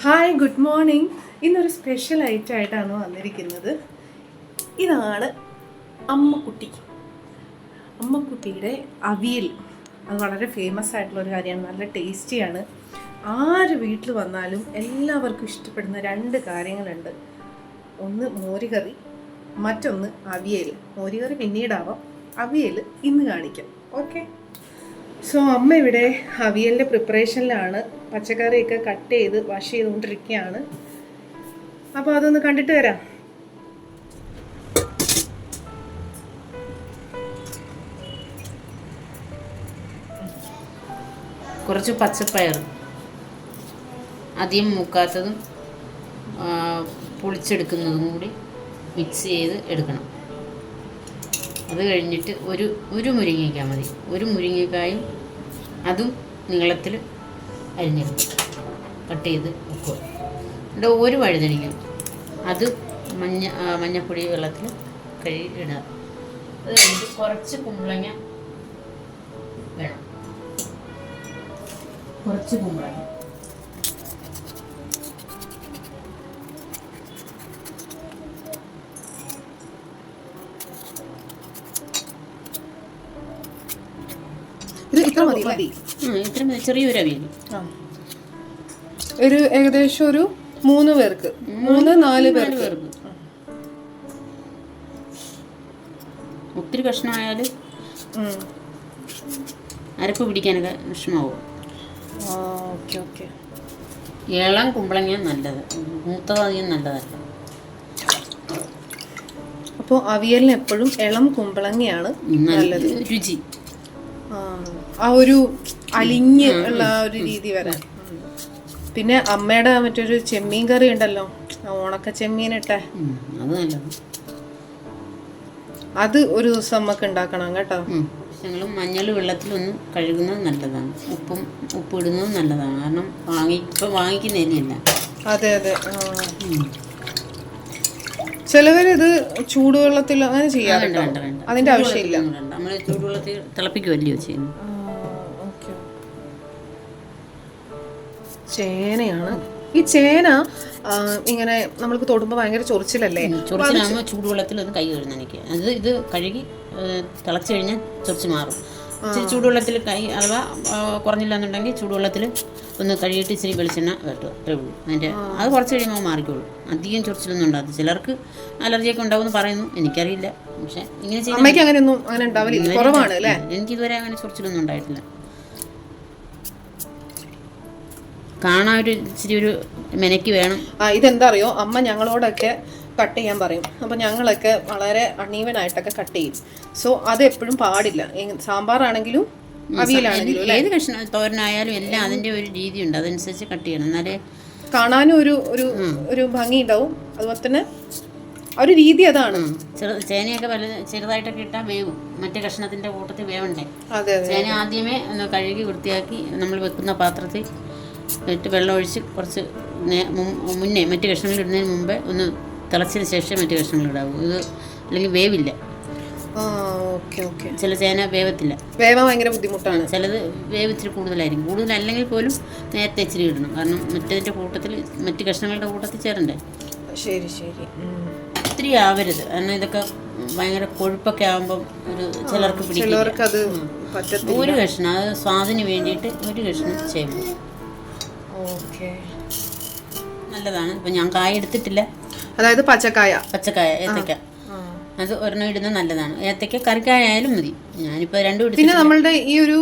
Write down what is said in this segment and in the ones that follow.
Hi, good morning. ഇന്നൊരു special item ആയിട്ടാണ് വന്നിരിക്കുന്നത്. ഇതാണ് അമ്മക്കുട്ടിയുടെ അവിയൽ. അത് വളരെ ഫേമസ് ആയിട്ടുള്ളൊരു കാര്യമാണ്, നല്ല ടേസ്റ്റിയാണ്. ആര് വീട്ടിൽ വന്നാലും എല്ലാവർക്കും ഇഷ്ടപ്പെടുന്ന രണ്ട് കാര്യങ്ങളുണ്ട്. ഒന്ന് മോരുകറി, മറ്റൊന്ന് അവിയൽ. മോരുകറി പിന്നീടാവാം, അവിയൽ ഇന്ന് കാണിക്കാം. ഓക്കെ. സോ അമ്മ ഇവിടെ അവിയലിൻ്റെ പ്രിപ്പറേഷനിലാണ്. പച്ചക്കറിയൊക്കെ കട്ട് ചെയ്ത് വാഷ് ചെയ്തുകൊണ്ടിരിക്കുകയാണ്. അപ്പോൾ അതൊന്ന് കണ്ടിട്ട് വരാം. കുറച്ച് പച്ചപ്പയർ, അധികം മൂക്കാത്തതും പൊളിച്ചെടുക്കുന്നതും കൂടി മിക്സ് ചെയ്ത് എടുക്കണം. അത് കഴിഞ്ഞിട്ട് ഒരു മുരിങ്ങയ്ക്ക മതി. ഒരു മുരിങ്ങക്കായും അതും നീളത്തിൽ അരിഞ്ഞെടുക്കും, കട്ട് ചെയ്ത് വെക്കുക. എന്നിട്ട് ഒരു വഴുതനങ്ങ, അത് മഞ്ഞപ്പൊടി വെള്ളത്തിൽ കഴുകി ഇടുക. അത് കഴിഞ്ഞിട്ട് കുറച്ച് കുമ്പളങ്ങ വേണം, കുറച്ച് കുമ്പളങ്ങ. ഇത്ര മതി. ചെറിയൊരു അവിയൽ. ഒരു ഏകദേശം ഒരു 3 പേർക്ക്, 3-4 പേർക്ക്. ഒത്തിരി കഷ്ണമായാൽ അരപ്പ് പിടിക്കാനൊക്കെ വിഷമാവും. Okay okay. ഇളം കുമ്പളങ്ങ നല്ലത്, മൂത്തതധികം നല്ലതല്ല. അപ്പോൾ അവിയലിന് എപ്പോഴും ഇളം കുമ്പളങ്ങയാണ് നല്ലത്, രുചി. ആ ഒരു അലിഞ്ഞ് ഉള്ള ഒരു രീതി വരാൻ. പിന്നെ അമ്മയുടെ മറ്റൊരു ചെമ്മീൻ കറി ഉണ്ടല്ലോ, ഉണക്ക ചെമ്മീനിട്ടെ, അത് നല്ലത്. അത് ഒരു ദിവസം നമുക്ക് ഉണ്ടാക്കണം കേട്ടോ. ഞങ്ങൾ മഞ്ഞൾ വെള്ളത്തിലൊന്നും കഴുകുന്നത് നല്ലതാണ്, ഉപ്പ് ഇടുന്നത് നല്ലതാണ്. കാരണം ഇപ്പം വാങ്ങിക്കുന്നതിനല്ല. അതെ അതെ. ചിലവരിത് ചൂടുവെള്ളത്തിൽ അങ്ങനെ ചെയ്യാറുണ്ട്, അതിന്റെ ആവശ്യമില്ല. നമ്മൾ ചൂടുവെള്ളത്തിൽ തിളപ്പിക്കുമല്ലയോ ചെയ്യുന്നത്. ചേനയാണ്. ഈ ചേന ഇങ്ങനെ നമ്മൾക്ക് തൊടുമ്പോൾ ഭയങ്കര ചൊറിച്ചിലല്ലേ? ചൊറിച്ചിലാകുമ്പോൾ ചൂടുവെള്ളത്തിൽ ഒന്ന് കൈ കഴുകുന്ന എനിക്ക് ഇത് കഴുകി തിളച്ച് കഴിഞ്ഞാൽ ചൊറിച്ച് മാറും. ഇച്ചിരി ചൂടുവെള്ളത്തിൽ അഥവാ കുറഞ്ഞില്ല എന്നുണ്ടെങ്കിൽ ചൂടുവെള്ളത്തിൽ ഒന്ന് കഴുകിയിട്ട് ഇച്ചിരി വെളിച്ചെണ്ണ വെട്ടുക, അത്രേ ഉള്ളൂ. അത് കുറച്ച് കഴിയുമ്പോൾ മാറിക്കോളൂ. അധികം ചൊറിച്ചിലൊന്നും ഉണ്ടാകും. ചിലർക്ക് അലർജിയൊക്കെ ഉണ്ടാവുമെന്ന് പറയുന്നു, എനിക്കറിയില്ല. പക്ഷെ ഇങ്ങനെ എനിക്കിതുവരെ അങ്ങനെ ചൊറിച്ചിലൊന്നും ഉണ്ടായിട്ടില്ല. കാണാൻ ഇച്ചിരി ഒരു മെനക്ക് വേണം. ഇതെന്താ അറിയോ, അമ്മ ഞങ്ങളോടൊക്കെ കട്ട് ചെയ്യാൻ പറയും. അപ്പം ഞങ്ങളൊക്കെ വളരെ അണീവനായിട്ടൊക്കെ കട്ട് ചെയ്യും. സോ അത് എപ്പോഴും പാടില്ല. സാമ്പാറാണെങ്കിലും അവിയലാണെങ്കിലും ഏത് കഷ്ണം തോരനായാലും എല്ലാം അതിൻ്റെ ഒരു രീതിയുണ്ട്, അതനുസരിച്ച് കട്ട് ചെയ്യണം. എന്നാലേ കാണാനും ഒരു ഭംഗി ഉണ്ടാവും. അതുപോലെ തന്നെ ഒരു രീതി അതാണ്. ചേനയൊക്കെ ചെറുതായിട്ടൊക്കെ ഇട്ടാൽ വേവും, മറ്റേ കഷ്ണത്തിൻ്റെ കൂട്ടത്തിൽ വേവണ്ടേ. ചേന ആദ്യമേ ഒന്ന് കഴുകി വൃത്തിയാക്കി നമ്മൾ വെക്കുന്ന പാത്രത്തിൽ ഇട്ട് വെള്ളം ഒഴിച്ച് കുറച്ച് മുന്നേ മറ്റു കഷ്ണങ്ങൾ ഇടുന്നതിന് മുമ്പേ ഒന്ന് തിളച്ചതിന് ശേഷം മറ്റു കഷ്ണങ്ങൾ ഇടാവൂ. ഇത് അല്ലെങ്കിൽ വേവില്ല. ചില ചേന വേവത്തില്ല, വേവാൻ ഭയങ്കര ബുദ്ധിമുട്ടാണ്. ചിലത് വേവിച്ചിരി കൂടുതലായിരിക്കും. കൂടുതലല്ലെങ്കിൽ പോലും നേരത്തെ ഇച്ചിരി ഇടണം, കാരണം മറ്റതിൻ്റെ കൂട്ടത്തിൽ മറ്റു കഷ്ണങ്ങളുടെ കൂട്ടത്തിൽ ചേരണ്ടേ. ശരി ശരി. ഒത്തിരി ആവരുത്, കാരണം ഇതൊക്കെ ഭയങ്കര കൊഴുപ്പൊക്കെ ആകുമ്പം ചിലർക്ക് പിടിക്കില്ല. ഒരു കഷ്ണം, അത് സ്വാദിന് വേണ്ടിയിട്ട് ഒരു കഷ്ണം ചെയ്യുമ്പോൾ നല്ലതാണ്. ഇപ്പം ഞാൻ കായ എടുത്തിട്ടില്ല, അതായത് പച്ചക്കായ, ഏത്തക്ക, അത് ഒരെണ്ണം ഇടുന്നത് നല്ലതാണ്. ഏത്തക്ക കറിക്കായ ആയാലും മതി. ഞാനിപ്പോൾ രണ്ടും എടുത്തു. പിന്നെ നമ്മളുടെ ഈ ഒരു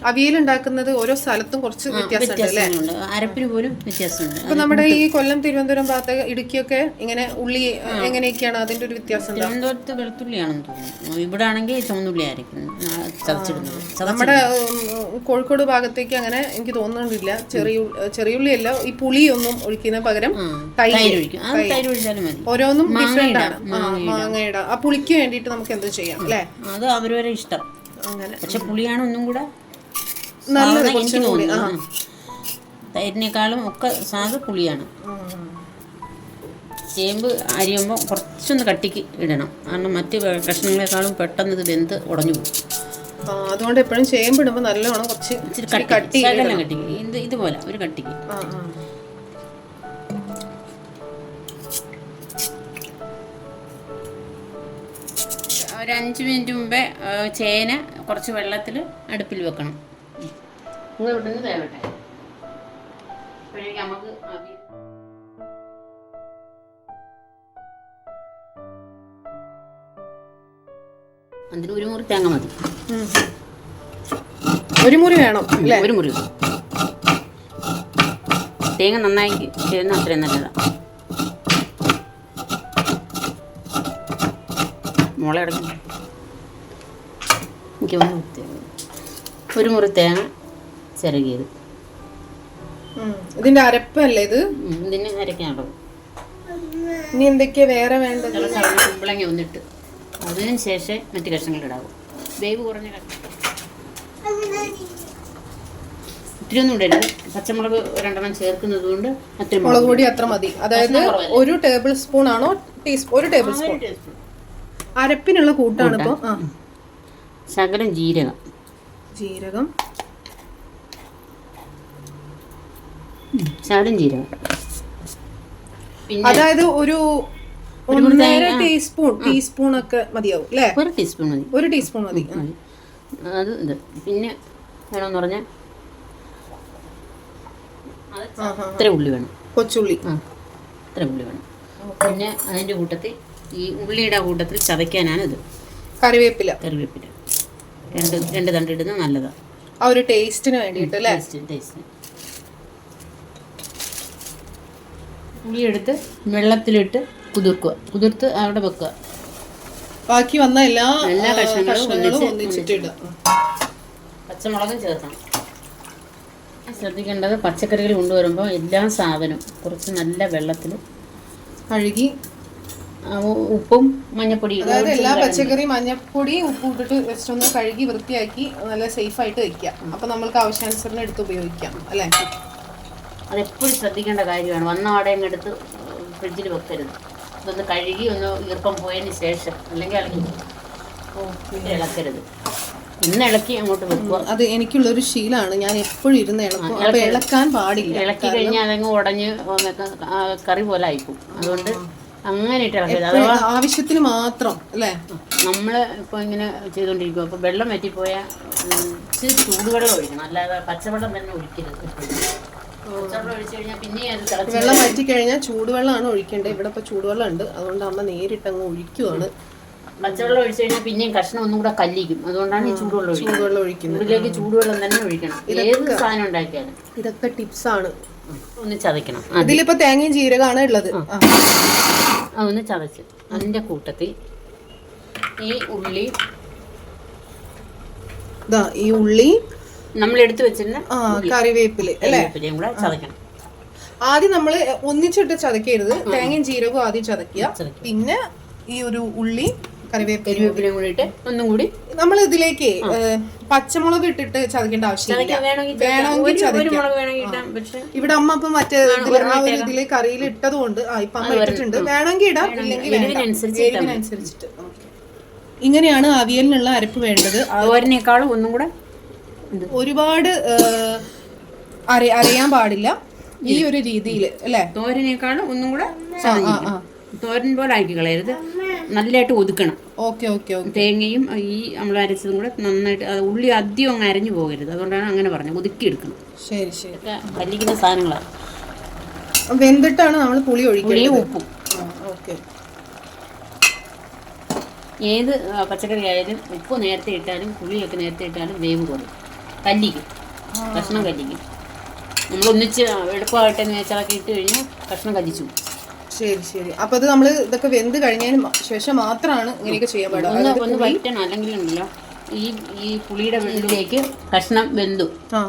അവിയൽ ഉണ്ടാക്കുന്നത് ഓരോ സ്ഥലത്തും കുറച്ച് വ്യത്യാസമുണ്ട്, അരപ്പിന് പോലും വ്യത്യാസമുണ്ട്. ഇപ്പൊ നമ്മുടെ ഈ കൊല്ലം, തിരുവനന്തപുരം ഭാഗത്ത്, ഇടുക്കിയൊക്കെ ഇങ്ങനെ ഉള്ളി എങ്ങനെയൊക്കെയാണ് അതിന്റെ ഒരു വ്യത്യാസം? തിരുവനന്തപുരത്ത് വെളുത്തുള്ളിയാണെന്ന് തോന്നുന്നു, ഇവിടെ ആണെങ്കിൽ ചുവന്നുള്ളി ആയിരിക്കും ചതച്ചിടുന്നത്. നമ്മുടെ കോഴിക്കോട് ഭാഗത്തേക്ക് അങ്ങനെ എനിക്ക് തോന്നുന്നില്ല. ചെറിയുള്ളിയല്ല, ഈ പുളിയൊന്നും ഒഴിക്കുന്ന പകരം തൈര് ഒഴിക്കും. തൈര് ഒഴിച്ചാലും മതി. ഓരോന്നും ഡിഫറെന്റ് ആണ്. മാങ്ങയുടെ ആ പുളിക്ക് വേണ്ടിയിട്ട് നമുക്ക് എന്ത് ചെയ്യാം അല്ലേ? അത് അവരവരെ ഇഷ്ടം. അങ്ങനെ. പക്ഷെ പുളിയാണ് ഒന്നും കൂടെ നല്ലത്, എനിക്ക് തോന്നുന്നു. തൈരിനേക്കാളും ഒക്കെ സാധ പുളിയാണ്. ചേമ്പ് അരിയുമ്പോൾ കുറച്ചൊന്ന് കട്ടിക്ക് ഇടണം, കാരണം മറ്റ് കഷ്ണങ്ങളെക്കാളും പെട്ടെന്ന് ഇത് വെന്ത് ഉടഞ്ഞു പോകും. അതുകൊണ്ട് എപ്പോഴും ചേമ്പിടുമ്പോൾ നല്ലോണം കുറച്ച് കട്ടി ഇതുപോലെ ഒരു കട്ടിക്ക്. ഒരു 5 മിനിറ്റ് മുമ്പേ ചേന കുറച്ച് വെള്ളത്തിൽ അടുപ്പിൽ വെക്കണം. ഇങ്ങനെ വിട്ടുന്ന് വേവട്ടെ. അപ്പോഴേക്കും നമുക്ക് അതിന് ഒരു മുറി തേങ്ങ മതി. ഒരു മുറി വേണം അല്ലേ? ഒരു മുറി. തേങ്ങ നന്നായി ചേരുന്ന അത്രയും നല്ലതാണ്. മുള അടയ്ക്കും. എനിക്ക് ഒരു മുറി തേങ്ങ ചിരകിയത്. ഇതിന്റെ അരപ്പല്ലേ ഇത്? ഇതിന് അരയ്ക്കാനുള്ളത്. ഇനി എന്തൊക്കെയാ വേറെ വേണ്ടത്? കുമ്പളങ്ങ ഒന്നിട്ട് അതിന് ശേഷം മറ്റു കഷ്ണങ്ങളിടാവും. വേവ് കുറഞ്ഞ കഷ്ണം ഒത്തിരി ഒന്നും ഇടരുത്. പച്ചമുളക് 2 ചേർക്കുന്നത് കൊണ്ട് മുളക് പൊടി അത്ര മതി. അതായത് 1 ടേബിൾ സ്പൂൺ ആണോ? 1 ടേബിൾ സ്പൂൺ. അരപ്പിനുള്ള കൂട്ടാണ് ഇപ്പൊ. ശകലം ജീരകം. ശകലം ജീരകം. അതായത് ഒരു 1.5 ടീസ്പൂൺ ഒക്കെ മതിയാവും അല്ലേ? 1 ടീസ്പൂൺ മതി. 1 ടീസ്പൂൺ മതി. അത് ഇത് പിന്നെ വേണമെന്ന് പറഞ്ഞാൽ ഇത്ര ഉള്ളി വേണം. കൊച്ചുള്ളി ഇത്ര ഉള്ളി വേണം. പിന്നെ അതിൻ്റെ കൂട്ടത്തിൽ ഈ ഉള്ളിയുടെ കൂട്ടത്തിൽ ചതയ്ക്കാനാണ് ഇത്. കറിവേപ്പില 2 തണ്ട് ഇടുന്നത് നല്ലതാണ്. ആ ഒരു ടേസ്റ്റിന് വേണ്ടിയിട്ട് അല്ലേ? ടേസ്റ്റിന്. ഉള്ളി എടുത്ത് വെള്ളത്തിലിട്ട് കുതിർത്ത് അവിടെ വെക്കുക. ബാക്കി വന്ന എല്ലാ കഷ്ണങ്ങളും ഒന്നിച്ചിട്ട് പച്ചമുളകും ചേർക്കണം. ശ്രദ്ധിക്കേണ്ടത് പച്ചക്കറികൾ കൊണ്ടുവരുമ്പോൾ എല്ലാ സാധനവും കുറച്ച് നല്ല വെള്ളത്തിൽ കഴുകി ഉപ്പും മഞ്ഞപ്പൊടിയും, അതായത് എല്ലാ പച്ചക്കറി മഞ്ഞപ്പൊടി ഉപ്പ് ഇട്ടിട്ട് ജസ്റ്റ് ഒന്ന് കഴുകി വൃത്തിയാക്കി നല്ല സേഫ് ആയിട്ട് വെക്കാം. അപ്പൊ നമ്മൾക്ക് ആവശ്യാനുസരണം എടുത്ത് ഉപയോഗിക്കാം അല്ലേ? അതെപ്പോഴും ശ്രദ്ധിക്കേണ്ട കാര്യമാണ്. വന്ന ആടെയും എടുത്ത് ഫ്രിഡ്ജിൽ വെക്കരുത്. ഇതൊന്ന് കഴുകി ഒന്ന് ഈർപ്പം പോയതിന് ശേഷം, അല്ലെങ്കിൽ ഇളക്കരുത്. ഇന്ന് ഇളക്കി അങ്ങോട്ട് വെക്കുക. അത് എനിക്കുള്ളൊരു ശീലമാണ്. ഞാൻ എപ്പോഴും ഇരുന്ന് ഇളക്കും. അപ്പൊ ഇളക്കാൻ പാടില്ല. ഇളക്കി കഴിഞ്ഞാൽ അതങ്ങ് ഉടഞ്ഞ് കറി പോലെ ആയിപ്പോവും. അതുകൊണ്ട് അങ്ങനെ ഇട്ട് ഇളക്കരുത്. അഥവാ ആവശ്യത്തിന് മാത്രം അല്ലേ? നമ്മൾ ഇപ്പോൾ ഇങ്ങനെ ചെയ്തുകൊണ്ടിരിക്കും. അപ്പോൾ വെള്ളം വറ്റിപ്പോയാൽ ഇച്ചിരി ചൂടുവെള്ളം ഒഴിക്കണം. അല്ലാതെ പച്ചവെള്ളം തന്നെ ഒഴിക്കരുത്. പച്ചവെള്ളം ഒഴിച്ചു കഴിഞ്ഞാൽ പിന്നെ അത് വെള്ളം വറ്റി കഴിഞ്ഞാൽ ചൂടുവെള്ളമാണ് ഒഴിക്കേണ്ടത്. ഇവിടെ ഇപ്പോൾ ചൂടുവെള്ളം ഉണ്ട്, അതുകൊണ്ട് അമ്മ നേരിട്ട് അങ്ങ് ഒഴിക്കുവാണ്. പച്ചവെള്ളം ഒഴിച്ചു കഴിഞ്ഞാൽ പിന്നെയും കഷ്ണം ഒന്നും കൂടെ കല്ലിക്കും. അതുകൊണ്ടാണ് ഈ ചൂടുവെള്ളം ഒഴിക്കുന്നത്. ഇതിലേക്ക് ചൂടുവെള്ളം തന്നെ ഒഴിക്കണം. ഏത് സാധനം ഉണ്ടാക്കിയാലും ഇതൊക്കെ ടിപ്സ് ആണ്. ഒന്ന് ചതയ്ക്കണം. ഇതിലിപ്പോ തേങ്ങയും ജീരകമാണ് ഉള്ളത്. അതൊന്ന് ചതച്ച് അതിന്റെ കൂട്ടത്തിൽ ഈ ഉള്ളി നമ്മൾ എടുത്തു വെച്ചിരുന്ന കറിവേപ്പിലയും കൂടെ ചതയ്ക്കണം. ആദ്യം നമ്മള് ഒന്നിച്ചിട്ട് ചതക്കരുത്. തേങ്ങയും ജീരകവും ആദ്യം ചതക്കുക. പിന്നെ ഈ ഒരു ഉള്ളി കറിവേപ്പിലയും കൂടി ഇട്ട് ഒന്നും കൂടി നമ്മൾ ഇതിലേക്ക് പച്ചമുളക് ഇട്ടിട്ട് ചതക്കേണ്ട ആവശ്യമില്ല. വേണമെങ്കിൽ ചതക്കാം. ഇവിടെ അമ്മ ഇപ്പൊ മറ്റേ ഇതില് കറിയിൽ ഇട്ടത് കൊണ്ട് ഇപ്പൊ അമ്മ ഇട്ടിട്ടുണ്ട്. വേണമെങ്കിൽ ഇടാം, ഇല്ലെങ്കിൽ എരിവിനനുസരിച്ചിട്ട്. ഇങ്ങനെയാണ് അവിയലിനുള്ള അരപ്പ് വേണ്ടത്. തോരനേക്കാളും ഒന്നും കൂടെ ഒരുപാട് അരയാൻ പാടില്ല. ഈ ഒരു രീതിയിൽ അല്ലേ? തോരനേക്കാളും ഒന്നും കൂടെ തോരൻ പോലെ ആക്കി കളയരുത്. നല്ലതായിട്ട് ഒതുക്കണം. തേങ്ങയും ഈ നമ്മൾ അരച്ചതും കൂടെ നന്നായിട്ട്, ഉള്ളി അധികം അങ്ങ് അരഞ്ഞു പോകരുത്. അതുകൊണ്ടാണ് അങ്ങനെ പറഞ്ഞത്, ഒതുക്കിയെടുക്കണം. ശരി. കല്ലിക്കുന്ന സാധനങ്ങളാണ്. വെന്തിട്ടാണ് നമ്മൾ പുളി ഒഴിക്കുന്നത്. ഉപ്പും. ഏത് പച്ചക്കറി ആയാലും ഉപ്പ് നേരത്തെ ഇട്ടാലും പുളിയൊക്കെ നേരത്തെ ഇട്ടാലും വേവ് കുറയും. കല്ലിക്കും, കഷ്ണം കല്ലിക്കും. നമ്മൾ ഒന്നിച്ച് എളുപ്പമായിട്ട് നേച്ചറൊക്കെ ഇട്ട് കഴിഞ്ഞാൽ കഷ്ണം കല്ലിച്ചു. ശരി. അപ്പൊ അത് നമ്മൾ ഇതൊക്കെ വെന്ത് കഴിഞ്ഞതിന് ശേഷം മാത്രമാണ് ഇങ്ങനെയൊക്കെ ചെയ്യാൻ പാടുള്ളൂ. ഒന്ന് വറ്റണം. അല്ലെങ്കിൽ ഉണ്ടല്ലോ ഈ പുളിയുടെ വെള്ളത്തിലേക്ക് കഷ്ണം വെന്തു.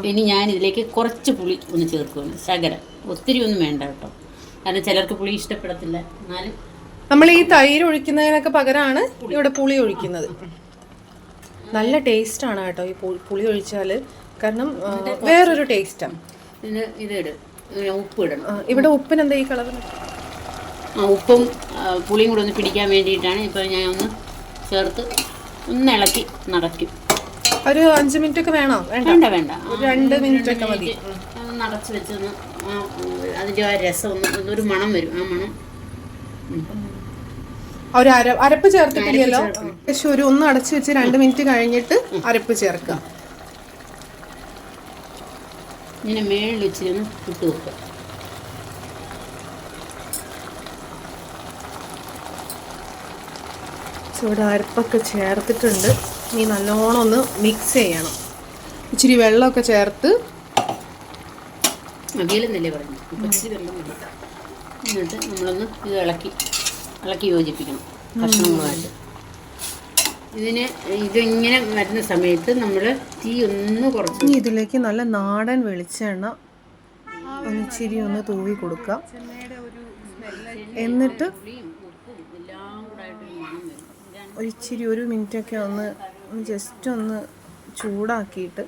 ഇനി ഞാൻ ഇതിലേക്ക് കുറച്ച് പുളി ഒന്ന് ചേർക്കുകയാണ്. ശകലം, ഒത്തിരി ഒന്നും വേണ്ട കേട്ടോ. കാരണം ചിലർക്ക് പുളി ഇഷ്ടപ്പെടത്തില്ല. എന്നാലും നമ്മൾ ഈ തൈര് ഒഴിക്കുന്നതിനൊക്കെ പകരമാണ് ഇവിടെ പുളി ഒഴിക്കുന്നത്. നല്ല ടേസ്റ്റ് ആണ് കേട്ടോ ഈ പുളി ഒഴിച്ചാല്. കാരണം വേറൊരു ടേസ്റ്റാണ്. ഉപ്പ് ഇടണം. ഇവിടെ ഉപ്പിന് എന്താ ഈ കളർ? ഉപ്പും പുളിയും കൂടെ ഒന്ന് പിടിക്കാൻ വേണ്ടിയിട്ടാണ് ഇപ്പോൾ ഞാൻ ഒന്ന് ചേർത്ത് ഒന്ന് ഇളക്കി നടക്കും. ഒരു 5 മിനിറ്റ് ഒക്കെ വേണോ? വേണ്ട, 2 മിനിറ്റ് ഒക്കെ മതി. നടച്ച് വെച്ചൊന്ന് അതിൻ്റെ ആ രസം ഒരു മണം വരും. ആ മണം ഒരു അരപ്പ് ചേർത്തിട്ടില്ലല്ലോ. പക്ഷെ ഒന്ന് അടച്ചു വെച്ച് 2 മിനിറ്റ് കഴിഞ്ഞിട്ട് അരപ്പ് ചേർക്കാം. ഇങ്ങനെ മേളിൽ വെച്ചിരുന്ന് ഇട്ട് വെക്കുക. ഇവിടെ അരപ്പൊക്കെ ചേർത്തിട്ടുണ്ട്. ഇനി നല്ലോണം ഒന്ന് മിക്സ് ചെയ്യണം. ഇച്ചിരി വെള്ളമൊക്കെ ചേർത്ത് അവിയലെന്നല്ലേ പറഞ്ഞു, ഇച്ചിരി വെള്ളം മതി. എന്നിട്ട് നമ്മളൊന്ന് ഇത് ഇളക്കി യോജിപ്പിക്കണം കഷ്ണങ്ങളുമായിട്ട്. ഇതിങ്ങനെ വരുന്ന സമയത്ത് നമ്മൾ തീ ഒന്ന് കുറച്ച് ഇനി ഇതിലേക്ക് നല്ല നാടൻ വെളിച്ചെണ്ണ ഒന്നിച്ചിരി ഒന്ന് തൂവി കൊടുക്കാം. എന്നിട്ട് ഒരിച്ചിരി 1 മിനിറ്റൊക്കെ ഒന്ന് ജസ്റ്റ് ഒന്ന് ചൂടാക്കിയിട്ട്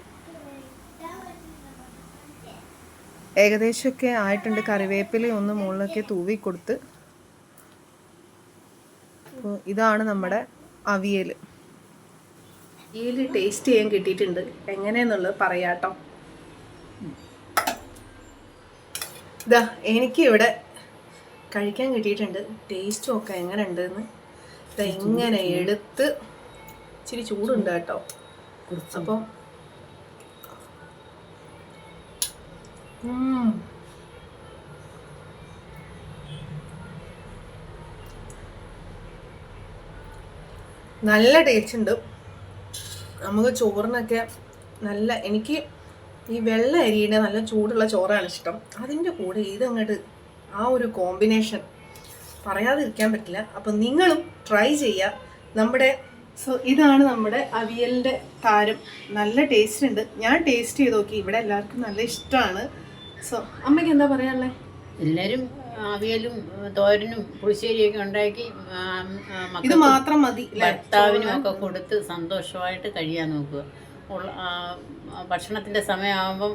ഏകദേശമൊക്കെ ആയിട്ടുണ്ട്. കറിവേപ്പില ഒന്ന് മുകളിലൊക്കെ തൂവി കൊടുത്ത്. അപ്പോൾ ഇതാണ് നമ്മുടെ അവിയൽ. ടേസ്റ്റ് ചെയ്യാൻ കിട്ടിയിട്ടുണ്ട്. എങ്ങനെയെന്നുള്ളത് പറയാട്ടോ. ഇതാ എനിക്ക് ഇവിടെ കഴിക്കാൻ കിട്ടിയിട്ടുണ്ട്. ടേസ്റ്റും ഒക്കെ എങ്ങനെ ഉണ്ടെന്ന് ഇങ്ങനെ എടുത്ത് ഇച്ചിരി ചൂടുണ്ട് കേട്ടോ. അപ്പം നല്ല ടേസ്റ്റ് ഉണ്ട്. നമുക്ക് ചോറിനൊക്കെ നല്ല, എനിക്ക് ഈ വെള്ള അരിയുടെ നല്ല ചൂടുള്ള ചോറാണ് ഇഷ്ടം. അതിൻ്റെ കൂടെ ഇതങ്ങോട്ട് ആ ഒരു കോമ്പിനേഷൻ പറയാതിരിക്കാൻ പറ്റില്ല. അപ്പം നിങ്ങളും ട്രൈ ചെയ്യുക. ഇതാണ് നമ്മുടെ അവിയലിൻ്റെ താരം. നല്ല ടേസ്റ്റ് ഉണ്ട്. ഞാൻ ടേസ്റ്റ് ചെയ്ത് നോക്കി. ഇവിടെ എല്ലാവർക്കും നല്ല ഇഷ്ടമാണ്. അമ്മയ്ക്ക് എന്താ പറയാനുള്ളത്? എല്ലാവരും അവിയലും തോരനും പുളിശ്ശേരിയൊക്കെ ഉണ്ടാക്കി ഇത് മാത്രം മതി ഭർത്താവിനും ഒക്കെ കൊടുത്ത് സന്തോഷമായിട്ട് കഴിയാൻ നോക്കുക. ഭക്ഷണത്തിന്റെ സമയമാകുമ്പം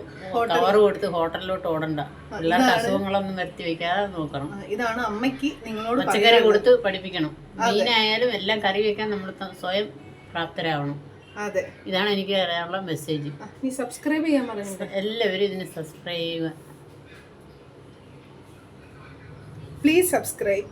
കവർ കൊടുത്ത് ഹോട്ടലിലോട്ട് ഓടണ്ട. പിള്ളേർക്ക് അസുഖങ്ങളൊന്നും വരുത്തി വെക്കാതെ നോക്കണം. ഇതാണ് അമ്മയ്ക്ക് നിങ്ങളോട് പച്ചക്കറി കൊടുത്ത് പഠിപ്പിക്കണം. മീനായാലും എല്ലാം കറി വെക്കാൻ നമ്മൾ സ്വയം പ്രാപ്തരാവണം. അതെ, ഇതാണ് എനിക്ക് പറയാനുള്ള മെസ്സേജ്. സബ്സ്ക്രൈബ് ചെയ്യാൻ പറയുന്നത് എല്ലാവരും ഇതിന് സബ്സ്ക്രൈബ് ചെയ്യുക. Please subscribe.